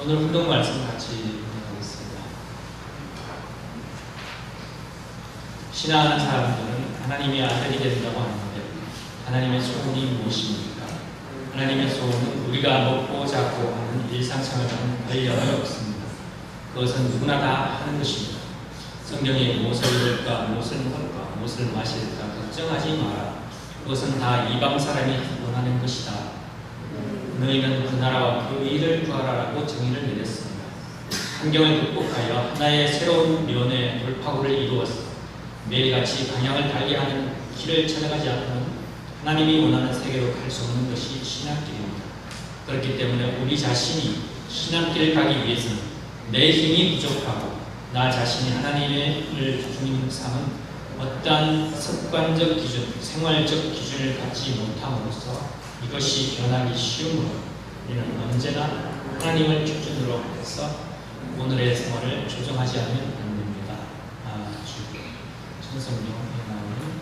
오늘 운동 말씀 같이 보겠습니다. 신앙하는 사람들은 하나님의 아들이 된다고 하는데 하나님의 소원이 무엇입니까? 하나님의 소원은 우리가 먹고 자고 하는 일상생활과는 관련이 없습니다. 그것은 누구나 다 하는 것입니다. 성경에 무엇을 입을까, 무엇을 먹을까, 무엇을 마실까 걱정하지 마라. 그것은 다 이방 사람이 원하는 것이다. 너희는 그 나라와 그 일을 구하라라고 정의를 내렸습니다. 환경을 극복하여 하나의 새로운 면의 돌파구를 이루었어. 매일같이 방향을 달리 하는 길을 찾아가지 않으면 하나님이 원하는 세계로 갈 수 없는 것이 신앙길입니다. 그렇기 때문에 우리 자신이 신앙길을 가기 위해서는 내 힘이 부족하고 나 자신이 하나님을 주님 삼은 어떠한 습관적 기준, 생활적 기준을 갖지 못함으로써 이것이 변하기 쉬우므로 우리는 언제나 하나님을 기준으로 해서 오늘의 생활을 조정하지 않으면 안 됩니다. 천성경에 나오는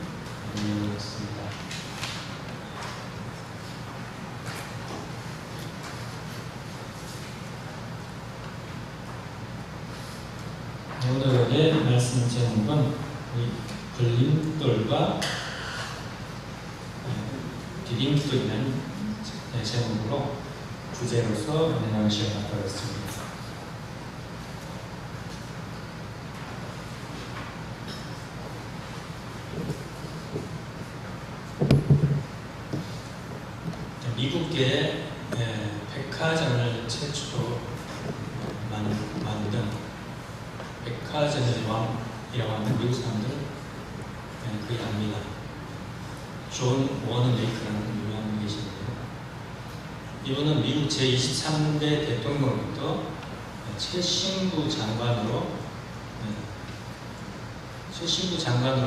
내용이었습니다. 오늘의 말씀 제목은 걸림돌과 디딤돌 있는 제목으로 주제로서 은혜나는 시간을 갖도록했습니다. 미국계 백화점을 최초로 만든 백화점의 왕이라고 하는 미국 사람들은 거의 압니다. 존 워너메이커라는 유명한 분이 계신데요. 이분은 미국 제23대 대통령부터 최신부 장관으로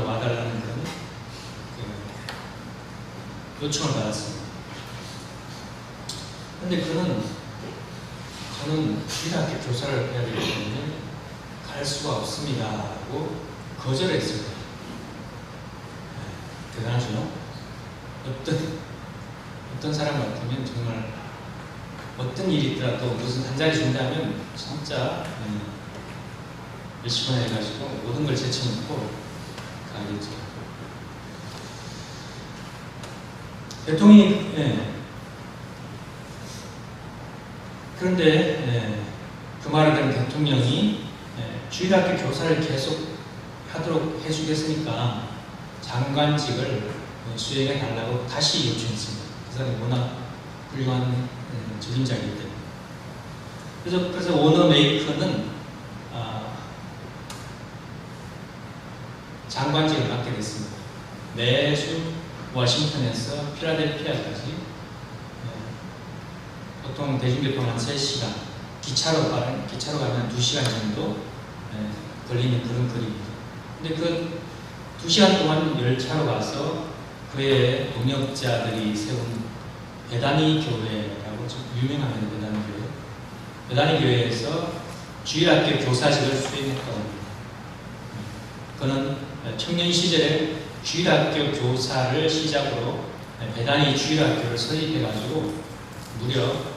와달라는 그런 요청을 받았습니다. 근데 저는 주일학교 교사를 해야 되기 때문에 갈 수가 없습니다 하고 거절했어요. 대단하죠? 어떤 사람 같으면 정말 어떤 일이 있더라도 무슨 한 자리 준다면 진짜 열심히 해가지고 모든 걸 제쳐놓고 가겠죠. 대통령이 그런데 그 말을 들은 대통령이 주일학교 교사를 계속 하도록 해주겠으니까 장관직을 수행해 달라고 다시 요청했습니다. 그 사람이 워낙 훌륭한 적임자이기 때문에. 그래서 워너메이커는 장관직을 맡게 됐습니다. 매주 워싱턴에서 필라델피아까지 보통 대중교통 한 3시간, 기차로 가면 2시간 정도 걸리는 그런 거리입니다. 근데 그 2시간 동안 열차로 가서 그의 동역자들이 세운 베다니 교회라고 좀 유명합니다. 베다니 교회에서 주일학교 교사직을 수행했다고 합니다. 그는 청년 시절에 주일학교 교사를 시작으로 베다니 주일학교를 설립해가지고 무려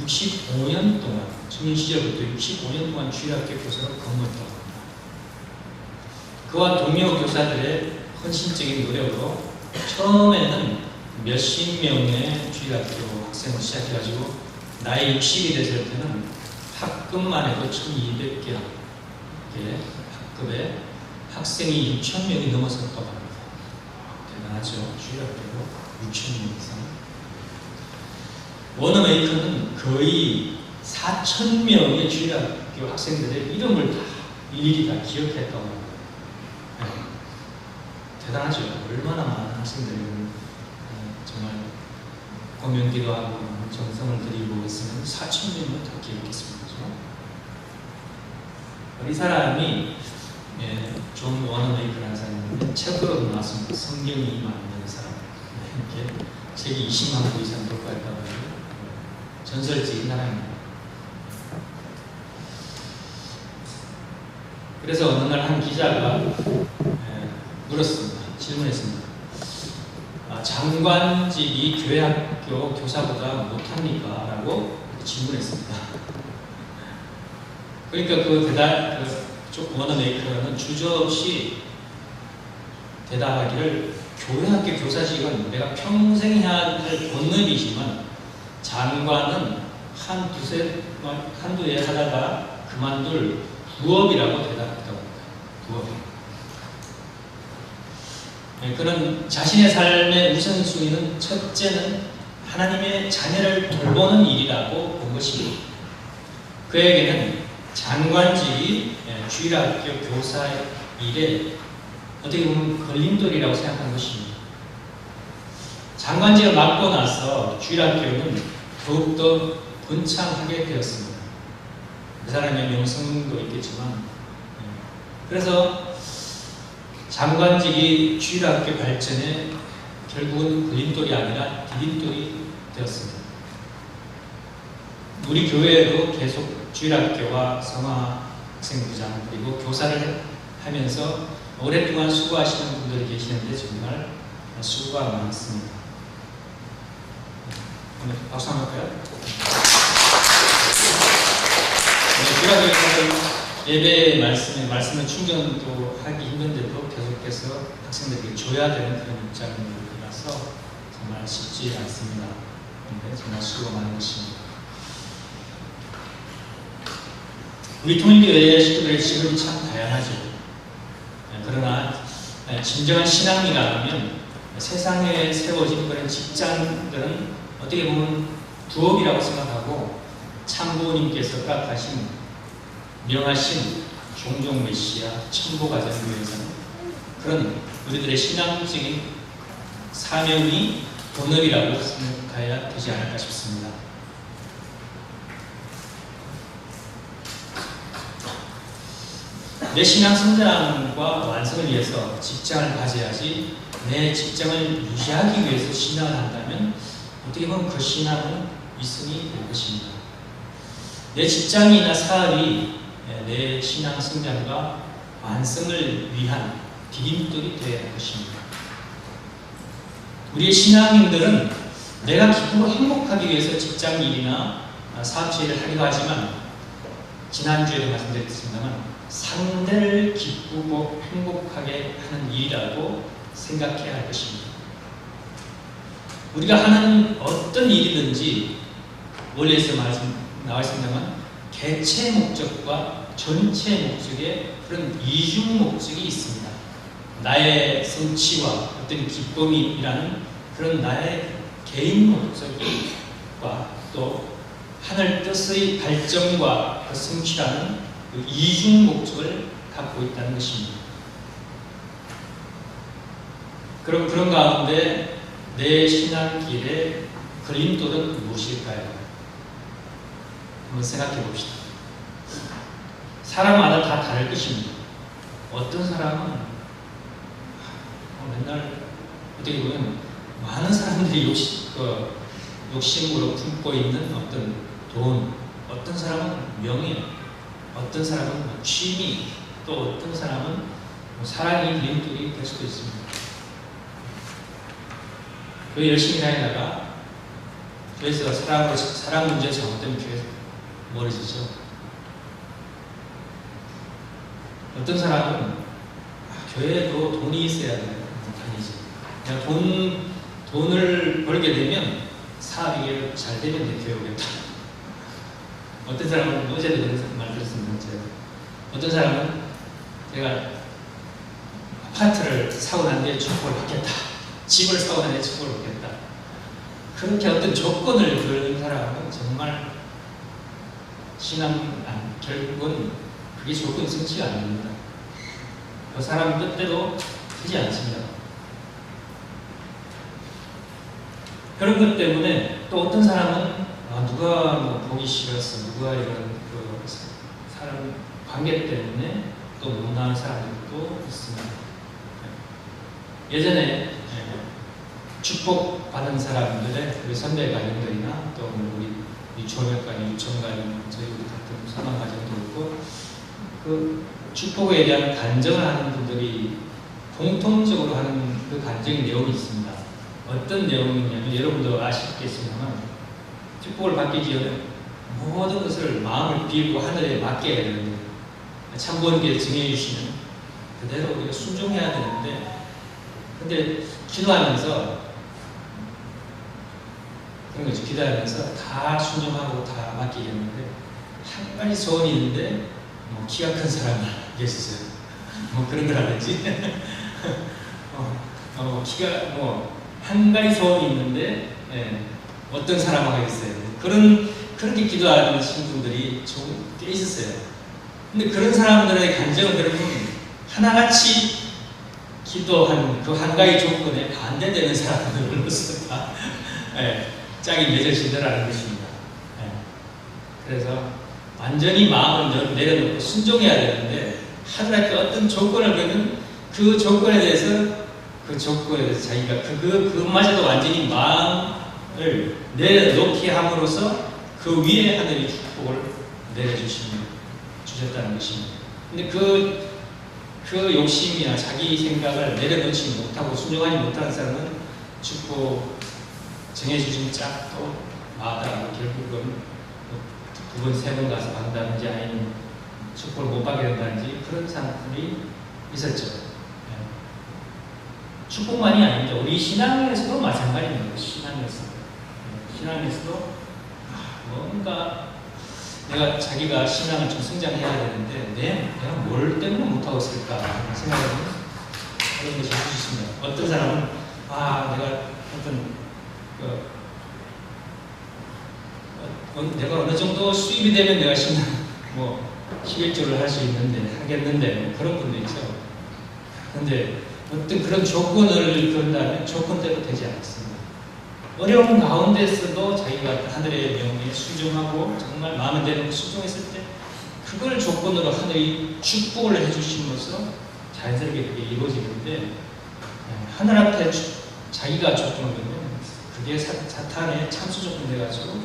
65년 동안, 청년 시절부터 65년 동안 주일학교 교사로 근무했다고 합니다. 그와 동료 교사들의 헌신적인 노력으로 처음에는 몇십 명의 주일학교 학생을 시작해가지고 나이 60이 됐을 때는 학급만 해도 1200개 학급에 학생이 6,000명이 넘어섰다고 합니다. 대단하죠. 주일학교로 6,000명 이상. 워너메이커는 거의 4,000명의 주일학교 학생들의 이름을 다 일일이 다 기억했다고 합니다. 대단하죠. 얼마나 많은 학생들이 정말 공연기도 하고 정성을 들이고 있으면 4,000명은 다 기억했습니다. 이 사람이 존 워너메이커라는 사람인데 책으로 나왔습니다. 성경이 만드는 사람. 이렇게 책이 20만 부 이상 독과했다고 해요. 전설적인 사람입니다. 그래서 어느 날 한 기자가 물었습니다. 질문했습니다. 장관직이 교회학교 교사보다 못합니까? 라고 질문했습니다. 그러니까 그쪽 원어 메이커는 주저없이 대답하기를 교회학교 교사직은 내가 평생 해야 할 본업이지만 장관은 한두 해 하다가 그만둘 부업이라고 대답했다고 합니다. 부업. 네, 그는 자신의 삶의 우선순위는 첫째는 하나님의 자녀를 돌보는 일이라고 본 것입니다. 그에게는 장관직이 주일학교 교사 일에 어떻게 보면 걸림돌이라고 생각한 것입니다. 장관직을 맡고 나서 주일학교는 더욱더 번창하게 되었습니다. 그 사람의 명성도 있겠지만, 그래서 장관직이 주일학교 발전에 결국은 걸림돌이 아니라 디딤돌이 되었습니다. 우리 교회에도 계속 주일학교와 성화학생부장 그리고 교사를 하면서 오랫동안 수고하시는 분들이 계시는데 정말 수고가 많습니다. 오늘 박수 한번 할까요? 주일학교에서 예배 말씀을 충전도 하기 힘든데도 계속해서 학생들에게 줘야 되는 그런 입장이라서 정말 쉽지 않습니다. 그런데 정말 수고가 많은 것입니다. 우리 통일교회 식구들의 직업이 참 다양하죠. 그러나 진정한 신앙이라면 세상에 세워진 그런 직장들은 어떻게 보면 부업이라고 생각하고 참부님께서 허락하신 명하신 종종 메시아 천국가 되기 위해서는 그런 우리들의 신앙적인 사명이 본업이라고 생각해야 되지 않을까 싶습니다. 내 신앙 성장과 완성을 위해서 직장을 가져야지 내 직장을 유지하기 위해서 신앙을 한다면 어떻게 보면 그 신앙은 위선이 될 것입니다. 내 직장이나 사업이 내 신앙 성장과 완성을 위한 디딤돌이 되어야 할 것입니다. 우리의 신앙인들은 내가 기쁘고 행복하기 위해서 직장 일이나 사업체 일을 하기도 하지만 지난주에도 말씀드렸습니다만 상대를 기쁘고 행복하게 하는 일이라고 생각해야 할 것입니다. 우리가 하는 어떤 일이든지 원래에서 나와 있습니다만 개체 목적과 전체 목적의 그런 이중 목적이 있습니다. 나의 성취와 어떤 기쁨이라는 그런 나의 개인 목적과 또 하늘 뜻의 발전과 그 성취라는 그 이중 목적을 갖고 있다는 것입니다. 그럼 그런 가운데 내 신앙길의 걸림돌은 무엇일까요? 한번 생각해 봅시다. 사람마다 다 다를 것입니다. 어떤 사람은 맨날 어떻게 보면 많은 사람들이 욕심으로 품고 있는 어떤 돈, 어떤 사람은 명예, 어떤 사람은 취미, 또 어떤 사람은 사랑이 걸림돌이 될 수도 있습니다. 그 열심히 다니다가 교회에서 사랑 문제 잘못되면 교회 멀어지죠. 어떤 사람은 교회에도 돈이 있어야 다니지. 그냥 돈을 벌게 되면 사업이 잘 되면 내 교회 오겠다. 어떤 사람은 어제도 그런 말 들었습니다. 어떤 사람은 제가 아파트를 사고 난 뒤에 축복을 받겠다. 집을 사고 난 뒤에 축복을 받겠다. 그렇게 어떤 조건을 걸는 사람은 정말 결국은 그게 조건이 성취가 안 됩니다. 그 사람 뜻대로 되지 않습니다. 그런 것 때문에 또 어떤 사람은 누가 보기 싫어서 누가 이런 그 사람 관계 때문에 또 못나는 사람들도 있습니다. 예전에 축복 받은 사람들의 우리 선배 가정들이나 또 우리 조명가님, 유청가님, 저희 우리 같은 선한 가정도 있고 그 축복에 대한 간증을 하는 분들이 공통적으로 하는 그 간증의 내용이 있습니다. 어떤 내용이냐면 여러분도 아시겠습니다만 축복을 받기 전에 모든 것을 마음을 비우고 하늘에 맡겨야 되는데, 참고원께서 정해 주시는 그대로 우리가 순종해야 되는데, 근데 기도하면서 그런 거죠. 기도하면서 다 순종하고 다 맡기겠는데, 한 가지 소원이 있는데 뭐 키가 큰 사람을 계셨어요. 뭐 그런 거라든지 키가 뭐 한 가지 소원이 있는데 어떤 사람을 하겠어요. 그렇게 기도하는 신분들이 좀 꽤 있었어요. 근데 그런 사람들의 간증을 들으면 하나같이 기도한 그 한 가지 조건에 반대되는 사람들로서 다 짝이 맺어지더라는 것입니다. 그래서 완전히 마음을 내려놓고 순종해야 되는데, 하늘의 어떤 조건을 걸면 그 조건에 대해서 자기가 그마저도 완전히 마음을 내려놓게 함으로써 그 위에 하늘이 축복을 주셨다는 것입니다. 근데 그 욕심이나 자기 생각을 내려놓지 못하고 순종하지 못하는 사람은 축복 정해주신 짝도 마다하고 결국은 두 번, 세 번 가서 받는다든지 아니면 축복을 못 받게 된다든지 그런 사람들이 있었죠. 축복만이 아닙니다. 우리 신앙에서도 마찬가지입니다. 신앙에서도 뭔가 내가 자기가 신앙을 좀 성장해야 되는데 내가 뭘 때문에 못하고 있을까 생각하는 그런 것이 있습니다. 어떤 사람은 내가 어느 정도 수입이 되면 내가 신앙 11조를 할 수 있는데 하겠는데 그런 분도 있죠. 그런데 어떤 그런 조건을 건다면 조건대로 되지 않습니다. 어려운 가운데서도 자기가 하늘의 명령에 순종하고 정말 마음에 내놓고 순종했을 때 그걸 조건으로 하늘이 축복을 해주심으로써 자연스럽게 그게 이루어지는데, 하늘 앞에 자기가 조건을 걸면 그게 사탄의 참수 조건 돼가지고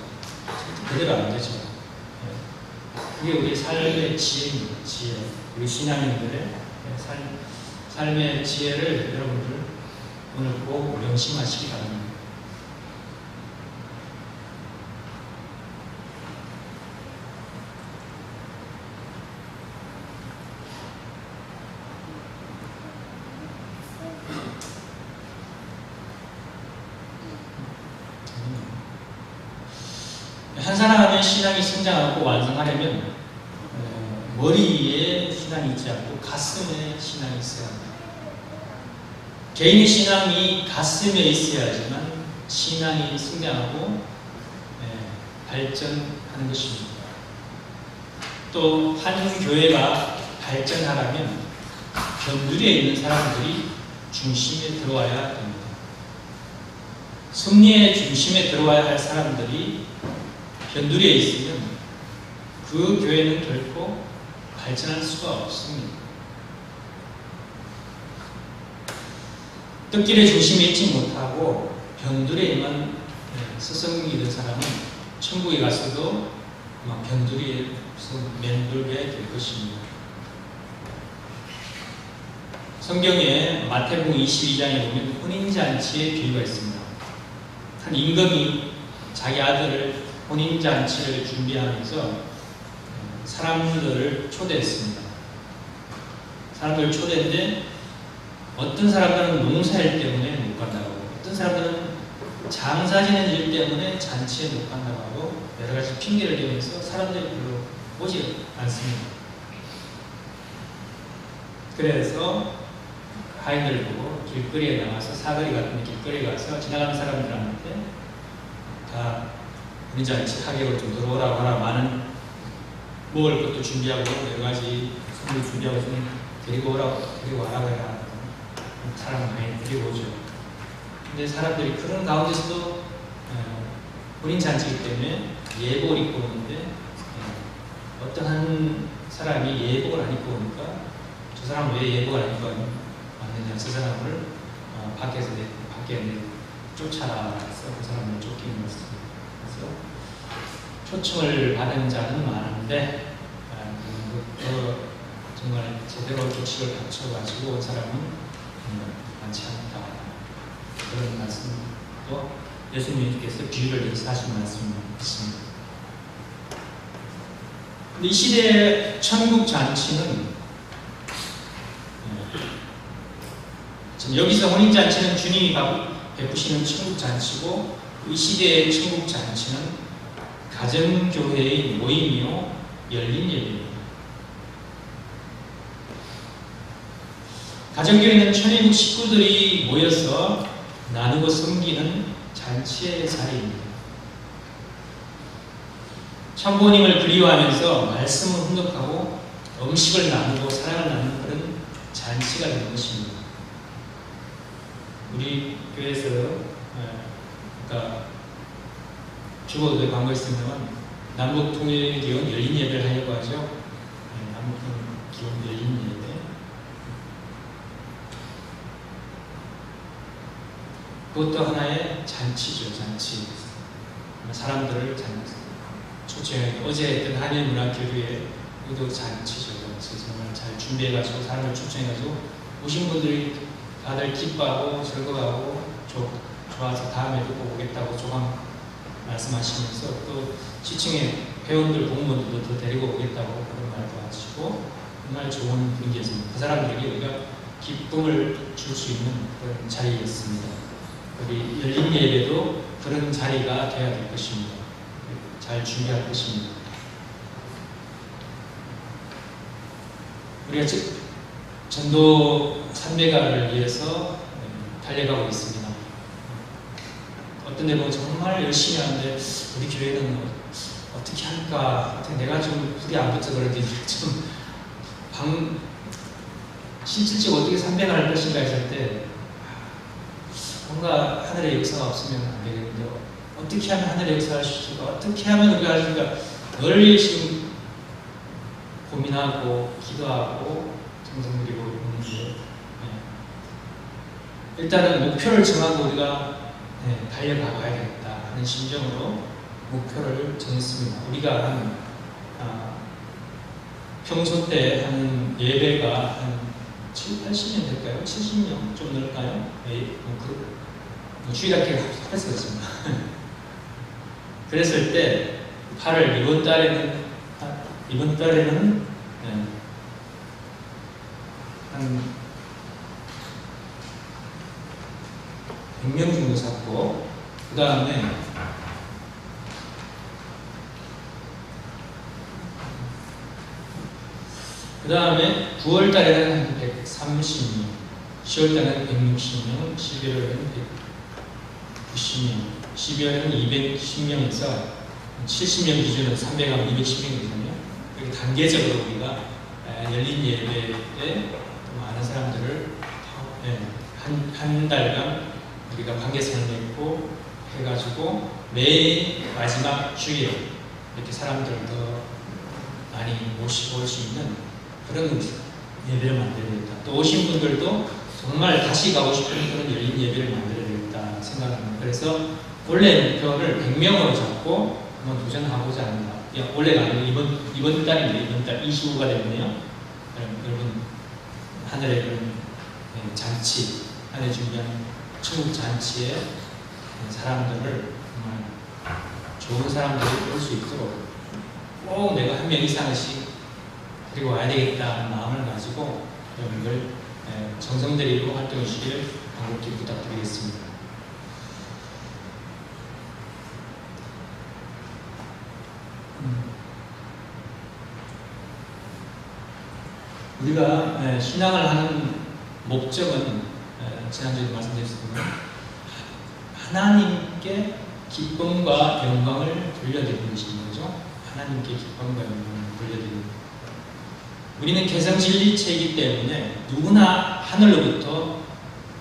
그대로 안 되죠. 그게 우리 삶의 지혜입니다. 지혜. 우리 신앙인들의 삶의 지혜를 여러분들 오늘 꼭 명심하시기 바랍니다. 한 사람의 신앙이 성장하고 완성하려면 머리에 신앙이 있지 않고 가슴에 신앙이 있어야 합니다. 개인의 신앙이 가슴에 있어야지만 신앙이 성장하고 발전하는 것입니다. 또 한 교회가 발전하려면 변두리에 있는 사람들이 중심에 들어와야 됩니다. 섭리의 중심에 들어와야 할 사람들이 변두리에 있으면 그 교회는 결코 발전할 수가 없습니다. 뜻길의 중심에 있지 못하고 변두리에만 스승이 된 사람은 천국에 가서도 변두리에서 맴돌게 될 것입니다. 성경에 마태복음 22장에 보면 혼인잔치의 비유가 있습니다. 한 임금이 자기 아들을 혼인잔치를 준비하면서 사람들을 초대했습니다. 사람들을 초대했는데 어떤 사람들은 농사일 때문에 못 간다고, 어떤 사람들은 장사 지는 일 때문에 잔치에 못 간다고 하고 여러 가지 핑계를 대면서 사람들이 별로 오지 않습니다. 그래서 하인들을 보고 길거리에 나가서 사거리 같은 길거리에 가서 지나가는 사람들한테 다 혼인잔치 하객을 좀 들어오라고 하라, 많은 먹을 것도 준비하고 여러 가지 선물 준비하고 좀 데리고 와라고 해라. 사람을 많이 데리고 오죠. 근데 사람들이 그런 가운데서도 혼인잔치이기 때문에 예복을 입고 오는데 어떤 한 사람이 예복을 안 입고 오니까 저 사람은 왜 예복을 안 입고 왔느냐, 저 사람을 밖에 쫓아라 해서 그 사람을 쫓기는 것입니다. 그래서 초청을 받은 자는 많은데 정말 제대로 조치를 갖춰가지고 온 사람은 많지 않다. 그런 말씀도 예수님께서 비유를 해서 하신 말씀이 있습니다. 이 시대의 천국 잔치는 지금 여기서 혼인 잔치는 주님이 베푸시는 천국 잔치고, 이 시대의 천국 잔치는 가정교회의 모임이요 열린 예배입니다. 가정교회는 천일국 식구들이 모여서 나누고 섬기는 잔치의 자리입니다. 참부모님을 그리워하면서 말씀을 훈독하고 음식을 나누고 사랑을 나누는 그런 잔치가 되는 것입니다. 우리 교회에서 그러니까 주보도에 광고 있습니다만 남북 통일 기원 열린 예배를 하려고 하죠. 남북 통일 기원 열린 예배. 그것도 하나의 잔치죠, 잔치. 사람들을 초청해. 어제 했던 한일문화교류에 이것도 잔치죠, 잔치. 정말 잘 준비해가지고 사람을 초청해가지고 오신 분들이 다들 기뻐하고 즐거워하고 좋아서 다음에도 꼭 오겠다고 조금 말씀하시면서 또 시청에 회원들, 공무원들도 더 데리고 오겠다고 그런 말도 하시고 정말 좋은 분위기였습니다. 그 사람들에게 우리가 기쁨을 줄 수 있는 그런 자리였습니다. 우리 열린 예배도 그런 자리가 되어야 될 것입니다. 잘 준비할 것입니다. 우리가 전도 300가를 위해서 달려가고 있습니다. 어떤 데 보면 정말 열심히 하는데 우리 교회는 어떻게 할까? 내가 좀 불이 안 붙어 그러더니 좀 실질적으로 어떻게 300가를 할 것인가 했을 때 뭔가 하늘의 역사가 없으면 안 되겠는데 어떻게 하면 하늘의 역사를 할 수 있을까? 어떻게 하면 우리가 할 수 있을까? 늘 열심히 고민하고 기도하고 정성 들이고 있는데 일단은 목표를 정하고 우리가 달려가 봐야겠다 하는 심정으로 목표를 정했습니다. 우리가 한 평소 때 하는 예배가 한 7, 80년 될까요? 70년 좀 늘까요? 주일학교 합했었습니다. 그랬을 때 8월 이번 달에는 한 100명 정도 잡고 그 다음에 9월 달에는 한 130명, 10월 달에는 160명, 11월에는 190명, 12월에는 210명에서 70명 기준으로 300하면 210명이거든요. 이렇게 단계적으로 우리가 열린 예배에 많은 사람들을 한 달간 우리가 관계성을 맺고 해가지고 매일 마지막 주일에 이렇게 사람들을 더 많이 모시고 올 수 있는 그런 예배를 만들어야 되겠다. 또 오신 분들도 정말 다시 가고 싶은 그런 열린 예배를 만들어야 되겠다 생각합니다. 그래서 원래 목표를 100명으로 잡고 한번 도전하고자 합니다. 원래가 아니고 이번 달입니다. 이번 달 25가 되겠네요. 여러분 하늘의 그런 잔치, 하늘 준비한 천국 잔치에 사람들을 정말 좋은 사람들이 올 수 있도록 꼭 내가 한 명 이상씩 그리고 와야 되겠다 하는 마음을 가지고 여러분들 정성 들이고 활동해 주시길 간곡히 부탁드리겠습니다. 우리가 신앙을 하는 목적은 지난주에도 말씀드렸습니다. 하나님께 기쁨과 영광을 돌려드리는 것인 거죠. 하나님께 기쁨과 영광을 돌려드리는 것. 우리는 개성진리체이기 때문에 누구나 하늘로부터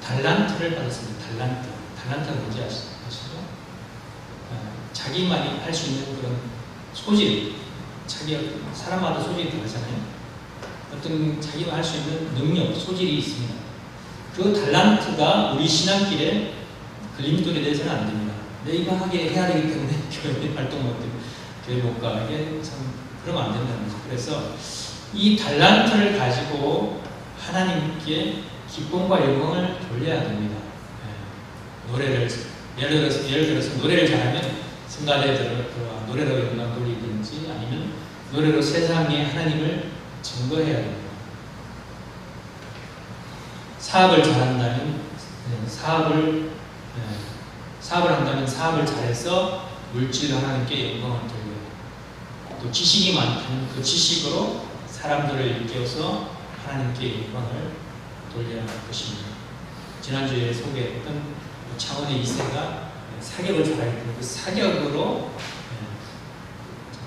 달란트를 받았습니다. 달란트가 뭔지 아시죠? 자기만이 할 수 있는 그런 소질, 사람마다 소질이 다르잖아요. 어떤 자기가 할 수 있는 능력, 소질이 있습니다. 그 달란트가 우리 신앙길에 걸림돌이 돼서는 안 됩니다. 내가 하게 해야 되기 때문에 교회 활동 못 되고 교회 못 가. 이게 참 그러면 안 된다는 거죠. 그래서 이 달란트를 가지고 하나님께 기쁨과 영광을 돌려야 됩니다. 노래를 예를 들어서 노래를 잘하면 성가대들을 노래로 영광 돌리든지 아니면 노래로 세상에 하나님을 증거해야 됩니다. 사업을 잘한다면 사업을 한다면 사업을 잘해서 물질로 하나님께 영광을 돌려요. 또 지식이 많다면 그 지식으로 사람들을 일깨워서 하나님께 영광을 돌려야 할 것입니다. 지난주에 소개했던 창원의 2세가 사격을 잘하기 때문에 그 사격으로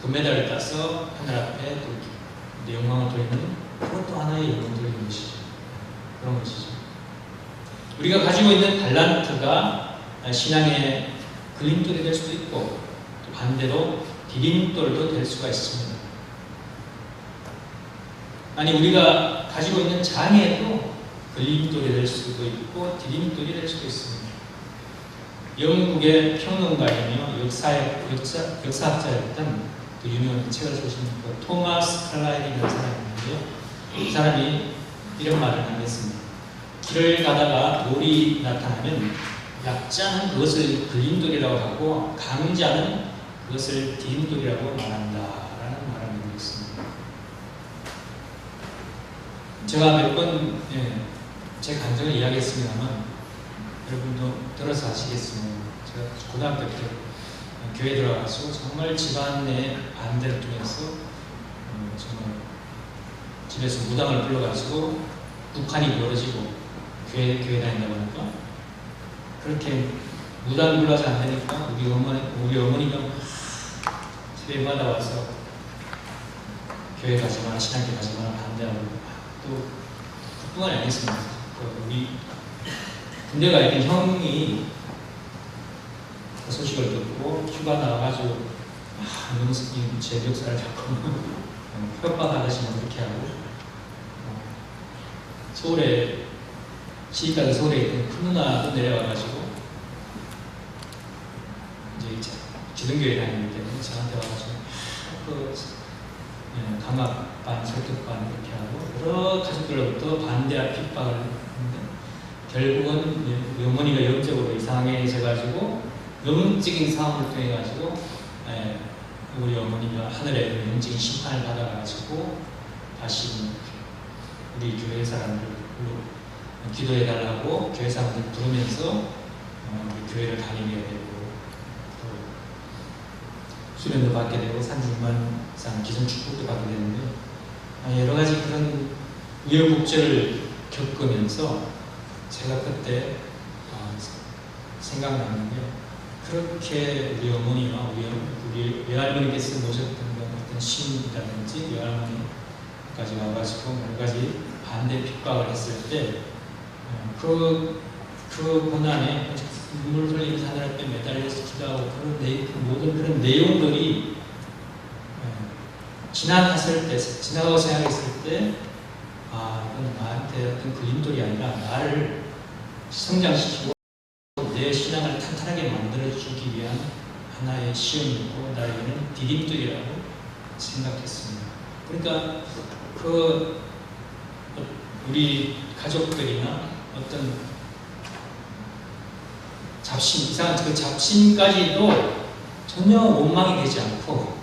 금메달을 따서 하늘 앞에 또 영광을 돌리는 그것도 하나의 영광을 돌리는 것이죠. 그런 것이죠. 우리가 가지고 있는 달란트가 신앙의 걸림돌이 될 수도 있고 또 반대로 디딤돌도 될 수가 있습니다. 아니 우리가 가지고 있는 장애도 걸림돌이 될 수도 있고 디딤돌이 될 수도 있습니다. 영국의 평론가이며 역사학자였던 그 유명한 책을 쓰신 그 토마스 칼라일이라는 사람이 있는데요. 이 사람이 이런 말을 하겠습니다. 길을 가다가 돌이 나타나면 약자는 그것을 걸림돌이라고 하고 강자는 그것을 디딤돌이라고 말한다라는 말을 하고 있습니다. 제가 몇 번 제 감정을 이야기했습니다만 여러분도 들어서 아시겠습니다. 제가 고등학교 때 교회 들어가서 정말 집안의 반대를 통해서 정말 집에서 무당을 불러가지고 북한이 벌어지고 교회 다닌다고 하니까 그렇게 무당 불러서 안 되니까 우리 어머니가 집에마다 와서 교회 가지 마라, 신학교 가지 마라 반대하고 또 그뿐만이 아니었습니다. 우리 군대 가 있던 형이 그 소식을 듣고 휴가 나와가지고 너무 제 역사를 자꾸 협박하듯이 그렇게 하고 서울에 시집가서 서울에 있던 큰 누나도 내려와가지고 이제 기독교회 다니기 때문에 저한테 와가지고 강압반, 설득반 이렇게 하고 여러 가족들로부터 반대와 핍박을 했는데 결국은 우리 어머니가 영적으로 이상해져가지고 영적인 상황을 통해 가지고 우리 어머니가 하늘에 영적인 심판을 받아가지고 다시 우리 교회 사람들 기도해달라고 교회 사람들 부르면서 우리 교회를 다니게 되고 수련도 받게 되고 산중반상 기존 축복도 받게 되는데 여러 가지 그런 우여곡절을 겪으면서 제가 그때 생각나는 게 그렇게 우리 어머니와 우리 외할머니께서 모셨던 어떤 신이라든지 외할머니까지 와가지고 여러 가지 반대 핍박을 했을 때 그 고난에 눈물 흘리면서 하늘 앞에 매달려서 기도하고 모든 그런 내용들이 지나가고 생각했을 때 이건 나한테 어떤 걸림돌이 아니라 나를 성장시키고 내 신앙을 탄탄하게 만들어주기 위한 하나의 시험이고 나에게는 디딤돌이라고 생각했습니다. 그러니까 우리 가족들이나 어떤 이상한 그 잡신까지도 전혀 원망이 되지 않고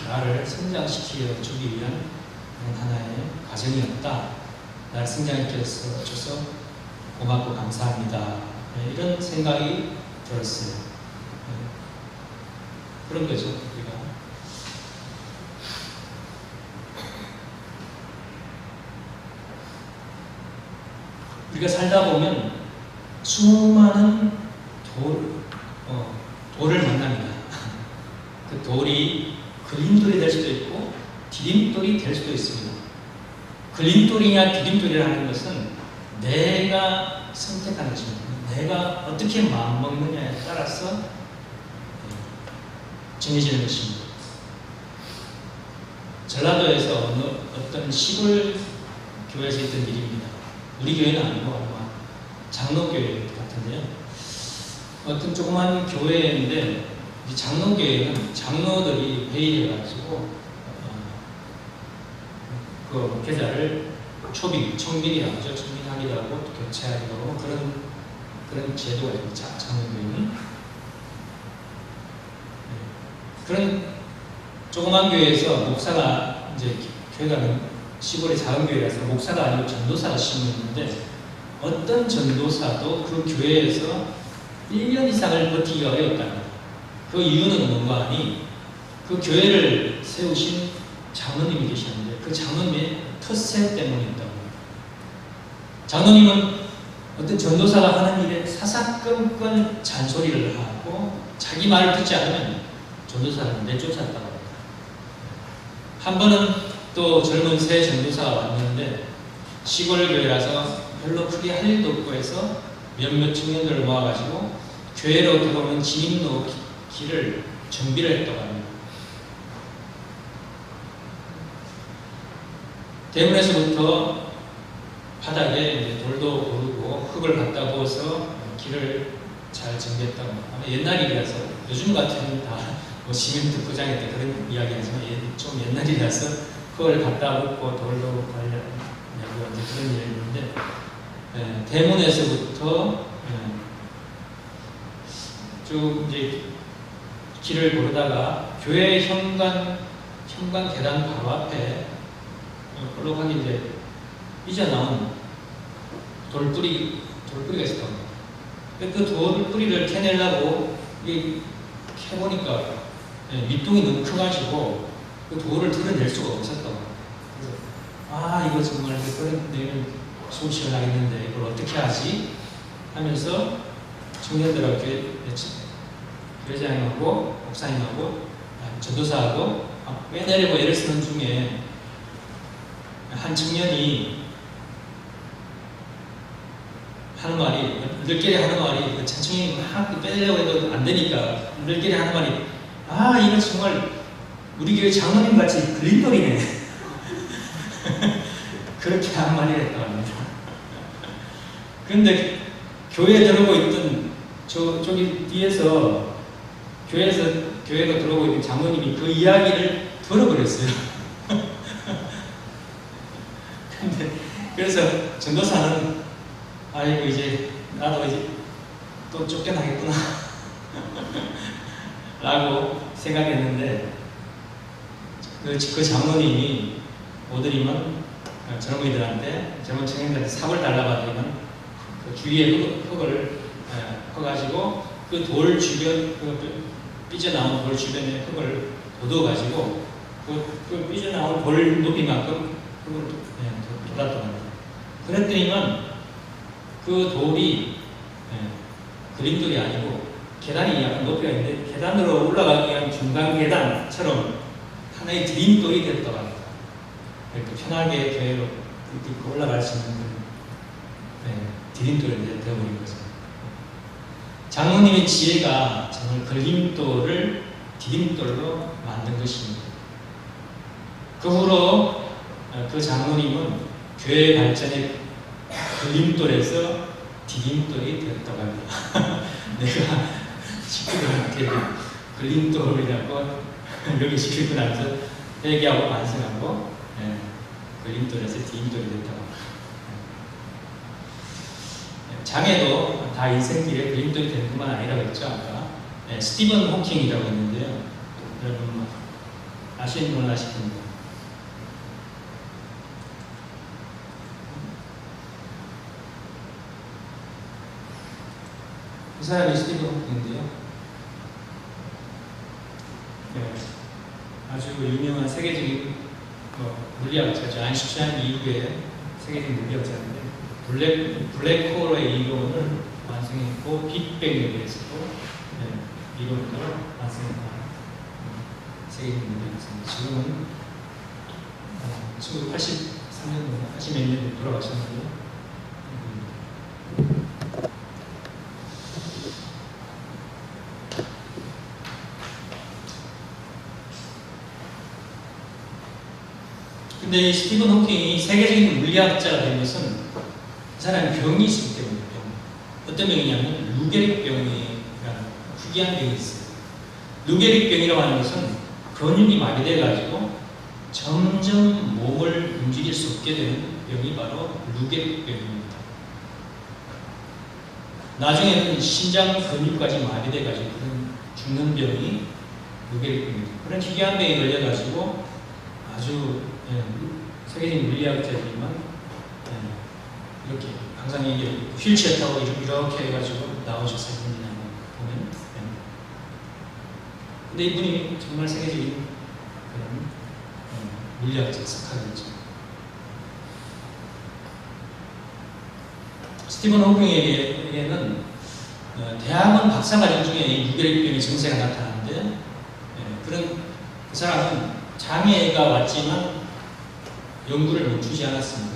나를 성장시켜 주기 위한 하나의 과정이었다. 나를 성장시켜줘서 고맙고 감사합니다. 이런 생각이 들었어요. 그런 거죠, 우리가 살다 보면 수많은 돌을 만납니다. 그 돌이 걸림돌이 될 수도 있고 디딤돌이 될 수도 있습니다. 걸림돌이냐 디딤돌이라는 것은 내가 선택하는 것입니다. 내가 어떻게 마음먹느냐에 따라서 정해지는 것입니다. 전라도에서 어떤 시골 교회에서 있던 일입니다. 우리 교회는 아니고 아마 장로교회 같은데요. 어떤 조그만 교회인데 이 장로교회는 장로들이 회의해가지고 그 목회자를 청빈이라고 하죠. 청빈하기도 하고 또 교체하기도 하고 그런 제도가 있습니다. 장로교회는 그런 조그만 교회에서 목사가 이제 교회가 시골의 작은 교회라서 목사가 아니고 전도사가 심었는데 어떤 전도사도 그 교회에서 1년 이상을 버티기가 어려웠다는 그 이유는 뭔가 하니 그 교회를 세우신 장로님이 계셨는데 그 장로님의 텃세 때문에 있다고. 장로님은 어떤 전도사가 하는 일에 사사건건 잔소리를 하고 자기 말을 듣지 않으면 전도사를 내쫓았다고 합니다. 한 번은 또 젊은 새 전도사가 왔는데 시골 교회라서 별로 크게 할 일도 없고 해서 몇몇 청년들을 모아가지고 교회로 들어오는 진입로 길을 정비를 했다고 합니다. 대문에서부터 바닥에 이제 돌도 고르고 흙을 갖다 부어서 길을 잘 정비했다고 합니다. 옛날 일이라서 요즘 같으면 다 뭐 시멘트 포장했다 그런 이야기 하지만 좀 옛날이라서 흙을 갖다 붓고 돌도 관련하고 그런 일이 있는데 대문에서부터 쭉 이제 길을 고르다가 교회 현관 계단 바로 앞에 볼록하게 이제 삐져나온 돌뿌리가 있었던 겁니다. 그 돌뿌리를 캐내려고 캐보니까 밑동이 너무 커가지고 그 돌을 드러낼 수가 없었던 겁니다. 그래서 이거 정말 내면 속 시원하겠는데 이걸 어떻게 하지? 하면서 청년들하고 교회장하고 목사님하고 전도사하고 빼내려고 애를 쓰는 중에 한 청년이 하는 말이, 늘끼리 하는 말이, 천천히 막 빼내려고 해도 안 되니까 늘끼리 하는 말이 이거 정말 우리 교회 장로님 같이 그림돌이네. 그렇게 한 말이 했다고 합니다. 그런데 교회에 들어오고 있던 저기 뒤에서 교회가 들어오고 있는 장로님이 그 이야기를 들어버렸어요. 근데 그래서 전도사는 이거 이제 나도 이제 또 쫓겨나겠구나 라고 생각했는데 그 장로님이 오드리면 젊은 청년들한테 삽을 달라받으면 그 주위에 흙을 퍼가지고 그 돌 주변, 삐져나온 돌 주변에 흙을 돋워가지고 그 삐져나온 돌 높이만큼 흙을 돋았더랍니다. 그랬더니만 그 돌이 그림돌이 아니고 계단이 약간 높이가 있는데 계단으로 올라가기 위한 중간 계단처럼 하나의 드림돌이 됐다고 합니다. 이렇게 편하게 교회로 올라갈 수 있는 드림돌이 되어버린 거죠. 장로님의 지혜가 정말 걸림돌을 디딤돌로 만든 것입니다. 그 후로 그 장로님은 교회 발전의 걸림돌에서 디딤돌이 되었다고 합니다. 내가 식구들한테 걸림돌이라고 여기 시키고 나서 회개하고 반성하고 걸림돌에서 디딤돌이 됐다고 합니다. 장애도 다 인생길에 걸림돌이 되는 것만 아니라고 했죠. 아까 스티븐 호킹이라고 했는데요. 여러분 아시는 분은 아실 겁니다. 그 사람이 스티븐 호킹인데요. 아주 유명한 세계적인 물리학자죠. 아인슈타인 이후에 세계적인 물리학자인데 블랙홀의 이론을 완성했고 빅뱅에 대해서도 이론을 완성했다. 세계적인 물리학자입니다. 지금은 1983년도 80몇 년에 돌아가셨는데요. 근데 스티븐 호킹이 세계적인 물리학자가 된 것은 그 사람이 병이 있기 때문에 어떤 병이냐면 루게릭병이라는 희귀한 병이 있어요. 루게릭병이라고 하는 것은 근육이 마비돼가지고 점점 몸을 움직일 수 없게 되는 병이 바로 루게릭병입니다. 나중에는 신장 근육까지 마비돼가지고 죽는 병이 무게력병 그런 희귀한 병에 걸려가지고 아주 세계적인 물리학자들만 이렇게 항상 이게 휠체어 타고 이렇게 해가지고 나오셨어요. 보면. 근데 이분이 정말 세계적인 그런 물리학자 석학이죠. 스티븐 호킹에게는 대학원 박사과정 중에 무게력병의 증세가 나타나는데 그 사람은 장애가 왔지만 연구를 멈추지 않았습니다.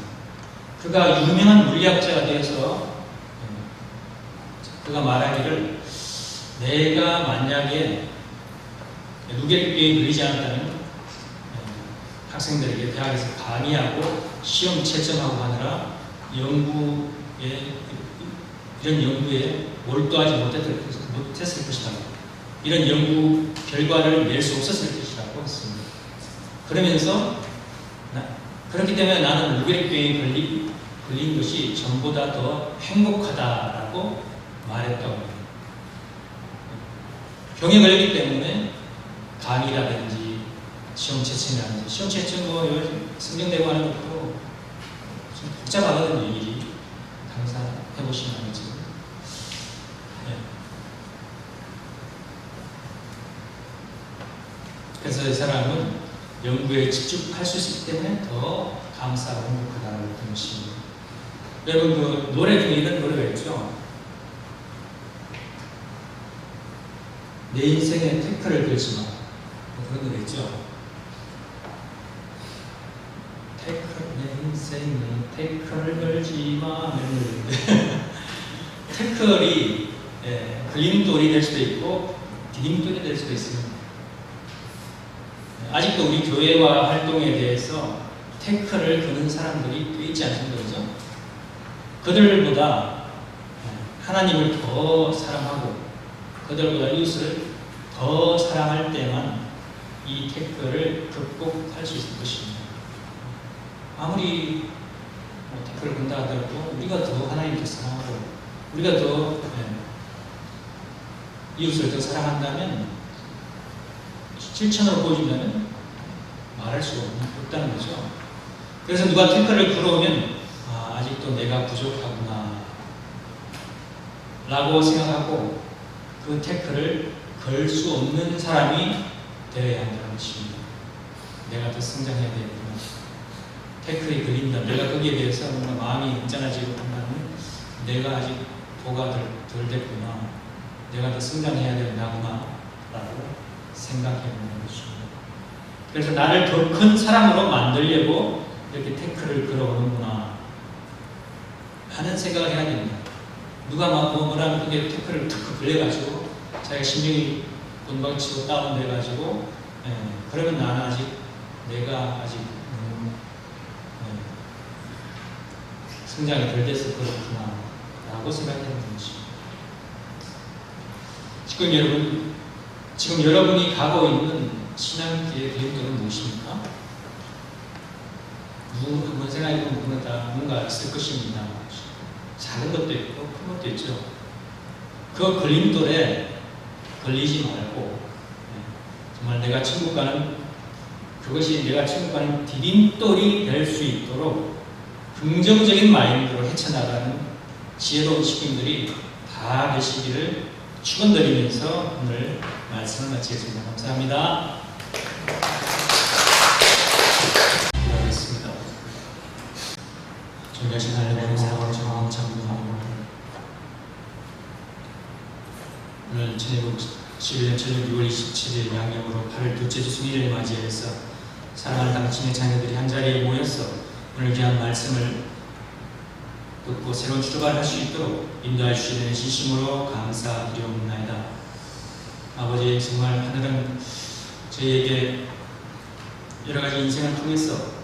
그가 유명한 물리학자가 되어서 그가 말하기를 내가 만약에 무게력병에 걸리지 않았다면 학생들에게 대학에서 강의하고 시험 채점하고 하느라 이런 연구에 몰두하지 못했을 것이다. 이런 연구 결과를 낼 수 없었을 것이라고 했습니다. 그러면서 그렇기 때문에 나는 무게력병에 걸린 것이 전보다 더 행복하다라고 말했다고 합니다. 병에 걸리기 때문에 강의라든지 시험 채점이라든지 시험 채점 성경대고 하는 것도 좀 복잡하거든요. 일이 강사 해보시면 알겠지만 그래서 이 사람은 연구에 집중할 수 있기 때문에 더 감사하고 행복하다고 했던 것입니다. 여러분 그 노래 중에 이런 노래가 있죠. 내 인생에 태클을 걸지 마. 그런 노래 있죠. 내 인생에 태클을 걸지 마. 태클이 걸림돌이 될 수도 있고 디딤돌이 될 수도 있습니다. 아직도 우리 교회와 활동에 대해서 태클을 거는 사람들이 꽤 있지 않습니까? 그죠? 그들보다 하나님을 더 사랑하고 그들보다 이웃을 더 사랑할 때만 이 태클을 극복할 수 있을 것입니다. 아무리 태클을 건다 하더라도 우리가 더 하나님을 사랑하고 우리가 더 이웃을 더 사랑한다면 실천으로 보여준다면 말할 수가 없다는 거죠. 그래서 누가 태클을 걸어오면 아직도 내가 부족하구나 라고 생각하고 그 태클을 걸 수 없는 사람이 되어야 한다는 것입니다. 내가 더 성장해야 되겠구나. 태클이 걸린다. 내가 거기에 대해서 뭔가 마음이 언짢아지고 한다면 내가 아직 도가 덜 됐구나. 내가 더 성장해야 된다구나 라고 생각해 보는 것입니다. 그래서 나를 더 큰 사람으로 만들려고 이렇게 태클을 걸어오는구나 하는 생각을 해야 됩니다. 누가 뭐라면 그게 태클을 툭 걸려가지고 자기가 심정이 곤방치고 다운돼가지고 그러면 나는 내가 아직 성장이 덜 돼서 그렇구나 라고 생각해 보는 것입니다. 지금 여러분이 가고 있는 신앙길의 비행도는 무엇입니까? 한번 생각해보면 뭔가 있을 것입니다. 작은 것도 있고 큰 것도 있죠. 그 걸림돌에 걸리지 말고 정말 내가 천국 가는 그것이 내가 천국 가는 디딤돌이 될 수 있도록 긍정적인 마인드로 헤쳐나가는 지혜로운 식구들이 다 되시기를 축원드리면서 오늘 말씀을 마치겠습니다. 감사합니다. 기도하겠습니다. 존귀하신 하나님 정황창부하고 오늘 2011년 6월 27일 양력으로 8월 둘째 주 수요일을 맞이해서 사랑하는 당신의 자녀들이 한자리에 모여서 오늘 귀한 말씀을 듣고 새로운 출발할 수 있도록 인도해 주시는 진심으로 감사드리옵나이다. 아버지, 정말 하늘은 저희에게 여러 가지 인생을 통해서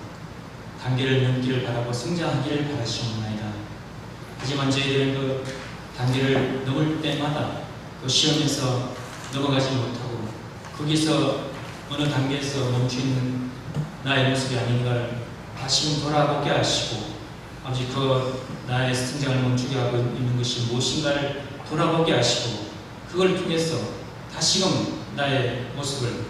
단계를 넘기를 바라고 성장하기를 바라시옵나이다. 하지만 저희들은 그 단계를 넘을 때마다 그 시험에서 넘어가지 못하고 거기서 어느 단계에서 멈추는 나의 모습이 아닌가를 다시 돌아보게 하시고 아버지 그 나의 성장을 멈추게 하고 있는 것이 무엇인가를 돌아보게 하시고 그걸 통해서 다시금 나의 모습을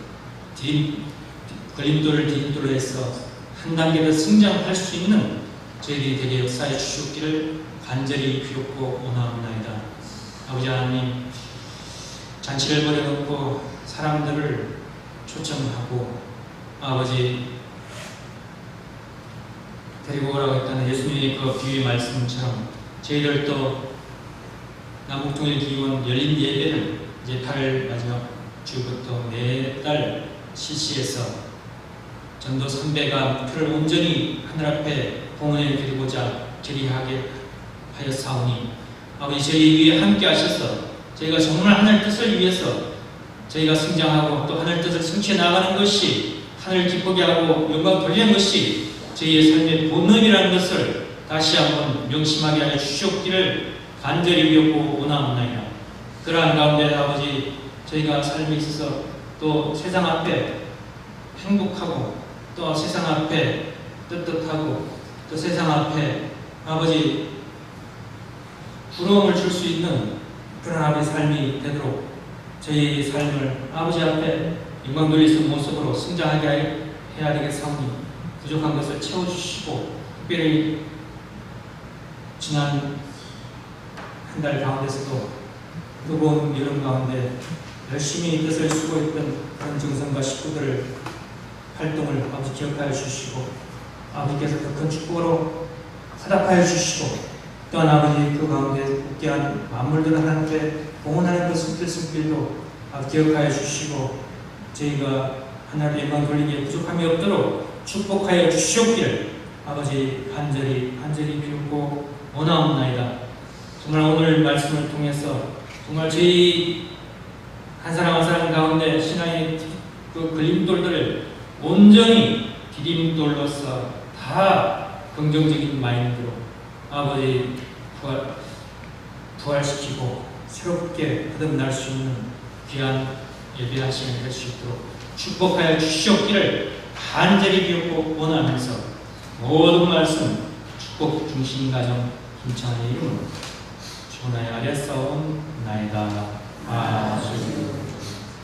걸림돌을 디딤돌로 해서 한 단계 더 성장할 수 있는 저희들이 되게 역사해 주시옵기를 간절히 비옵고 원하옵나이다. 아버지 하나님, 잔치를 벌여놓고 사람들을 초청하고 아버지 데리고 오라고 했다는 예수님의 그 비유의 말씀처럼 저희들도 남북통일기원 열린 예배를 이제 8월 마지막 주부터 매달 실시해서 전도 선배가 표를 온전히 하늘 앞에 봉헌해 드리고자 결의하게 하였사오니 아버지 저희 위에 함께 하셔서 저희가 정말 하늘 뜻을 위해서 저희가 성장하고 또 하늘 뜻을 성취해 나가는 것이 하늘을 기쁘게 하고 영광 돌리는 것이 저희의 삶의 본능이라는 것을 다시 한번 명심하게 하여 주시옵기를 간절히 비옵고 원하옵나이다. 그러한 가운데 아버지 저희가 삶에 있어서 또 세상 앞에 행복하고 또 세상 앞에 떳떳하고 또 세상 앞에 아버지 부러움을 줄 수 있는 그런 아버지 삶이 되도록 저희 삶을 아버지 앞에 영광 돌릴 수 있는 모습으로 성장하게 해야 되겠사오니 부족한 것을 채워주시고 특별히 지난 한 달 가운데서도 뜨거운 여름 가운데 열심히 뜻을 쓰고 있던 그런 정성과 식구들을 활동을 아버지 기억하여 주시고 아버지께서 더 큰 축복으로 화답하여 주시고 또한 아버지 그 가운데 국대한 만물들을 하나님께 봉헌하는 그 손길도 기억하여 주시고 저희가 하나님의 영광 돌리기에 부족함이 없도록 축복하여 주시옵기를 아버지 간절히 비웃고 원하옵나이다. 정말 오늘 말씀을 통해서 정말 저희 한 사람 한 사람 가운데 신앙의 그 걸림돌들을 온전히 디딤돌로서 다 긍정적인 마인드로 아버지 부활시키고 새롭게 거듭날 수 있는 귀한 예배한 시간이 될 수 있도록 축복하여 주시옵기를 간절히 비웃고 원하면서 모든 말씀 축복 중심 가정 김찬의 이름으로 전하여 아뢰사옵나이다. 아멘.